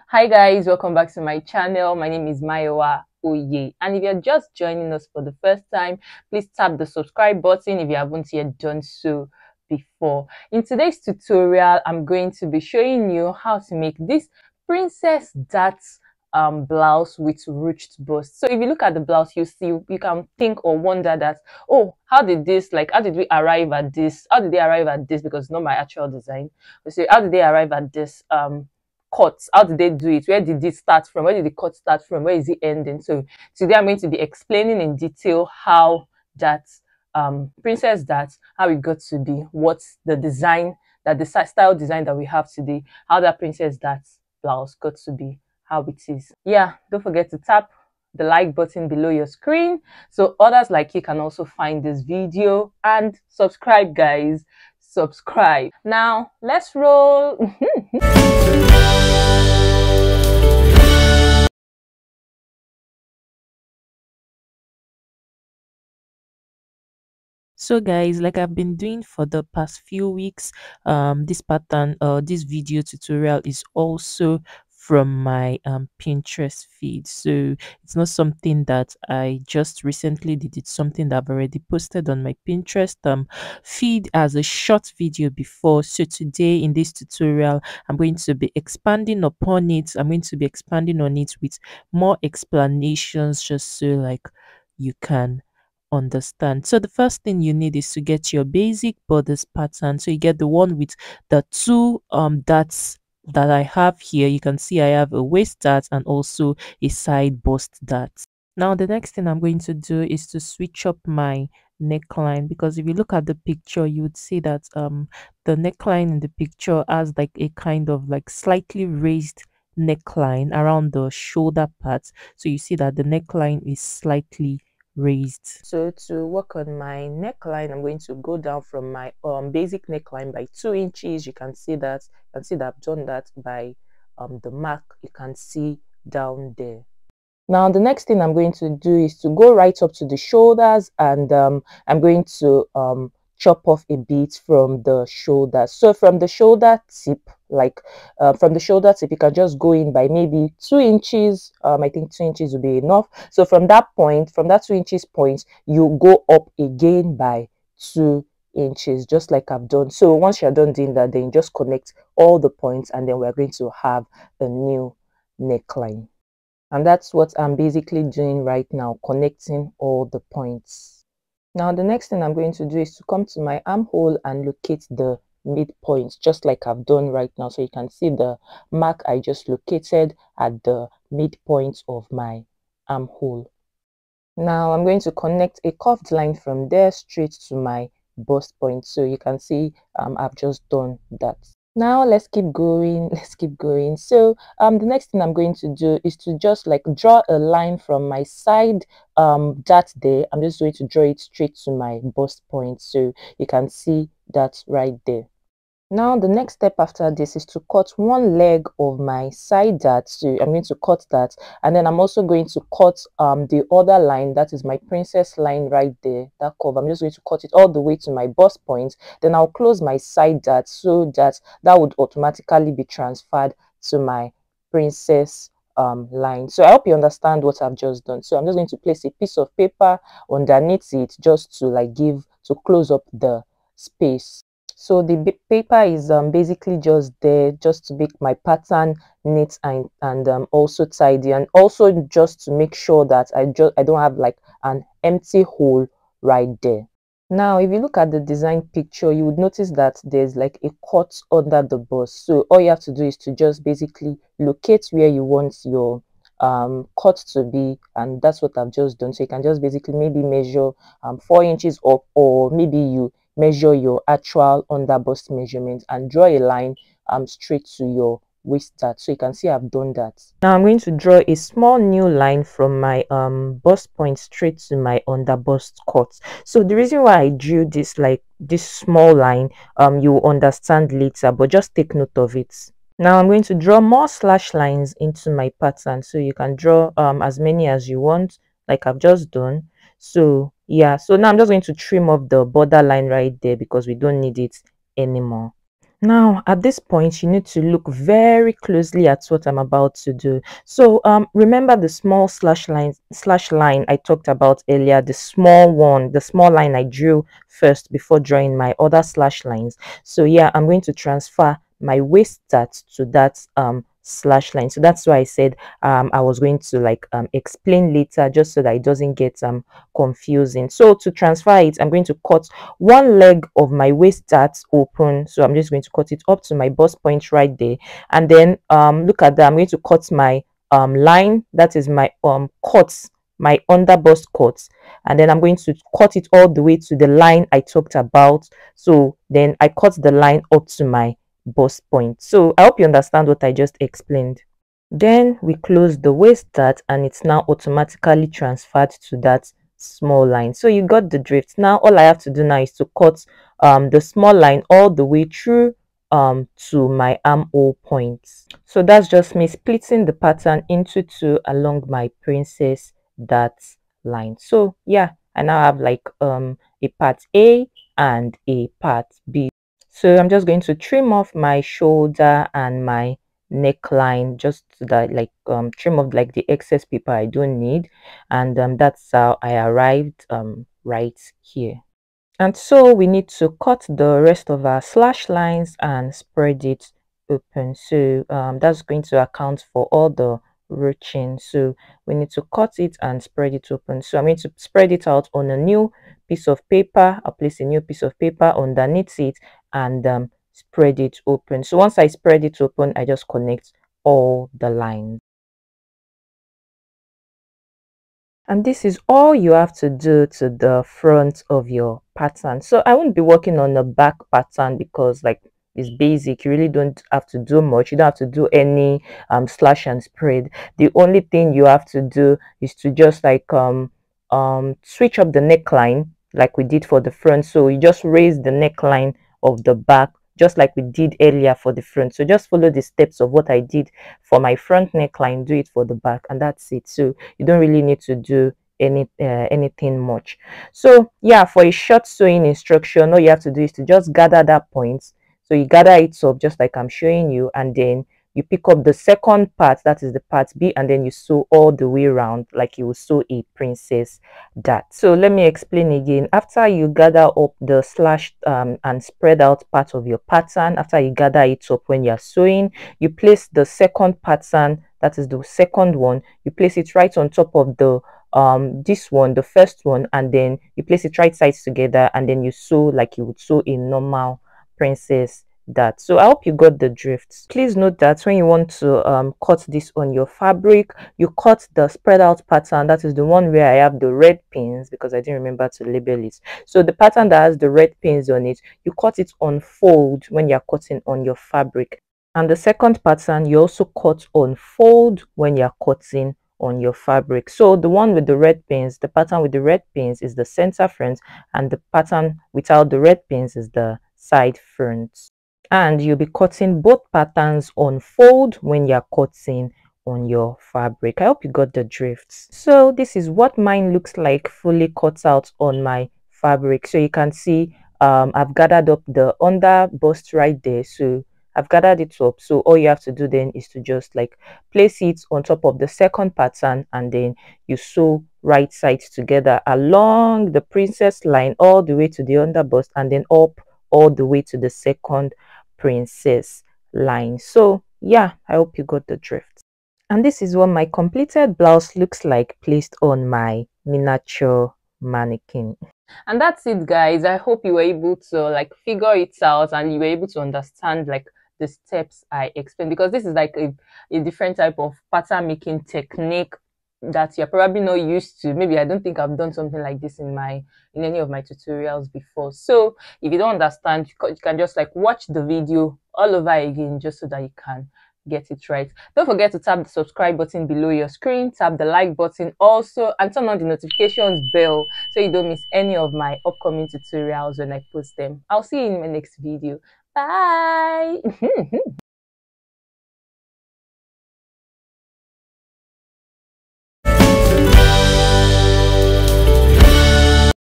Hi guys, welcome back to my channel. My name is Mayowa Oye, and if you're just joining us for the first time, please tap the subscribe button if you haven't yet done so before. In today's tutorial, I'm going to be showing you how to make this princess darts blouse with ruched bust. So if you look at the blouse, you can think or wonder that, oh, how did we arrive at this? How did they arrive at this? Because it's not my actual design. So how did they arrive at this cuts? How did they do it? Where did it start from? Where did the cut start from? Where is it ending? So today I'm going to be explaining in detail how that princess that how it got to be, what's the design, that the style design that we have today, how that princess that blouse got to be how it is. Yeah, don't forget to tap the like button below your screen so others like you can also find this video, and subscribe guys, subscribe. Now let's roll. So guys, like I've been doing for the past few weeks, this pattern this video tutorial is also from my Pinterest feed. So it's not something that I just recently did, it's something that I've already posted on my Pinterest feed as a short video before. So today in this tutorial, I'm going to be expanding upon it. I'm going to be expanding on it with more explanations, just so like you can understand. So the first thing you need is to get your basic bodice pattern. So you get the one with the two dots that I have here. You can see I have a waist dart and also a side bust dart. Now the next thing I'm going to do is to switch up my neckline, because if you look at the picture you would see that the neckline in the picture has like a kind of like slightly raised neckline around the shoulder part. So you see that the neckline is slightly raised. So to work on my neckline, I'm going to go down from my basic neckline by 2 inches. You can see that I've done that by the mark you can see down there. Now the next thing I'm going to do is to go right up to the shoulders, and I'm going to chop off a bit from the shoulder. So from the shoulder tip, from the shoulder tip, you can just go in by maybe 2 inches. I think 2 inches will be enough. So from that point, from that 2 inches point, you go up again by 2 inches, just like I've done. So once you're done doing that, then you just connect all the points, and then we're going to have a new neckline. And that's what I'm basically doing right now, connecting all the points. Now the next thing I'm going to do is to come to my armhole and locate the midpoint, just like I've done right now. So you can see the mark I just located at the midpoint of my armhole. Now I'm going to connect a curved line from there straight to my bust point. So you can see I've just done that. Now let's keep going. So the next thing I'm going to do is to just like draw a line from my side dart there. I'm just going to draw it straight to my bust point, so you can see that right there. Now the next step after this is to cut one leg of my side dart. So I'm going to cut that, and then I'm also going to cut the other line, that is my princess line right there, that curve. I'm just going to cut it all the way to my bust point. Then I'll close my side dart so that would automatically be transferred to my princess line. So I hope you understand what I've just done. So I'm just going to place a piece of paper underneath it just to like close up the space. So the paper is basically just there just to make my pattern neat and also tidy, and also just to make sure that I don't have like an empty hole right there. Now if you look at the design picture, you would notice that there's like a cut under the bust. So all you have to do is to just basically locate where you want your cut to be, and that's what I've just done. So you can just basically maybe measure 4 inches up, or maybe you measure your actual under bust measurement and draw a line straight to your waist dart. So you can see I've done that. Now I'm going to draw a small new line from my bust point straight to my under bust cut. So the reason why I drew this like this small line you will understand later, but just take note of it. Now I'm going to draw more slash lines into my pattern, so you can draw as many as you want, like I've just done. So yeah, so now I'm just going to trim off the border line right there because we don't need it anymore. Now, at this point, you need to look very closely at what I'm about to do. So, remember the small slash line I talked about earlier, the small one, the small line I drew first before drawing my other slash lines. So yeah, I'm going to transfer my waist start to that slash line. So that's why I said I was going to like explain later, just so that it doesn't get confusing. So to transfer it, I'm going to cut one leg of my waist starts open, so I'm just going to cut it up to my bust point right there. And then look at that, I'm going to cut my line, that is my cuts, my under bust cuts, and then I'm going to cut it all the way to the line I talked about. So then I cut the line up to my bust point. So I hope you understand what I just explained. Then we close the waist dart and it's now automatically transferred to that small line. So you got the drift. Now all I have to do now is to cut the small line all the way through to my armhole points. So that's just me splitting the pattern into two along my princess dart line. So yeah, I now have like a part A and a part B. So I'm just going to trim off my shoulder and my neckline, just so that like trim off like the excess paper I don't need. And that's how I arrived right here. And so we need to cut the rest of our slash lines and spread it open. So that's going to account for all the ruching. So we need to cut it and spread it open. So I'm going to spread it out on a new piece of paper. I'll place a new piece of paper underneath it and spread it open. So once I spread it open, I just connect all the lines. And this is all you have to do to the front of your pattern. So I won't be working on the back pattern because like it's basic. You really don't have to do much. You don't have to do any slash and spread. The only thing you have to do is to just like switch up the neckline like we did for the front. So you just raise the neckline of the back just like we did earlier for the front. So just follow the steps of what I did for my front neckline, do it for the back, and that's it. So you don't really need to do anything much. So yeah, for a short sewing instruction, all you have to do is to just gather that point. So you gather it up just like I'm showing you, and then you pick up the second part, that is the part B, and then you sew all the way around like you will sew a princess dart. So let me explain again. After you gather up the slashed and spread out part of your pattern, after you gather it up when you're sewing, you place the second pattern, that is the second one, you place it right on top of the this one, the first one, and then you place it right sides together, and then you sew like you would sew a normal princess dart. So I hope you got the drift. Please note that when you want to cut this on your fabric, you cut the spread out pattern, that is the one where I have the red pins because I didn't remember to label it. So the pattern that has the red pins on it, you cut it on fold when you're cutting on your fabric. And the second pattern, you also cut on fold when you're cutting on your fabric. So the one with the red pins, the pattern with the red pins is the center front, and the pattern without the red pins is the side front. And you'll be cutting both patterns on fold when you're cutting on your fabric. I hope you got the drift. So this is what mine looks like fully cut out on my fabric. So you can see I've gathered up the under bust right there. So I've gathered it up. So all you have to do then is to just like place it on top of the second pattern, and then you sew right sides together along the princess line all the way to the under bust, and then up all the way to the second princess line. So yeah, I hope you got the drift. And this is what my completed blouse looks like placed on my miniature mannequin. And that's it, guys. I hope you were able to like figure it out and you were able to understand like the steps I explained, because this is like a different type of pattern making technique that you're probably not used to. Maybe I don't think I've done something like this in any of my tutorials before. So if you don't understand, you can just like watch the video all over again just so that you can get it right. Don't forget to tap the subscribe button below your screen, tap the like button also, and turn on the notifications bell so you don't miss any of my upcoming tutorials when I post them. I'll see you in my next video. Bye.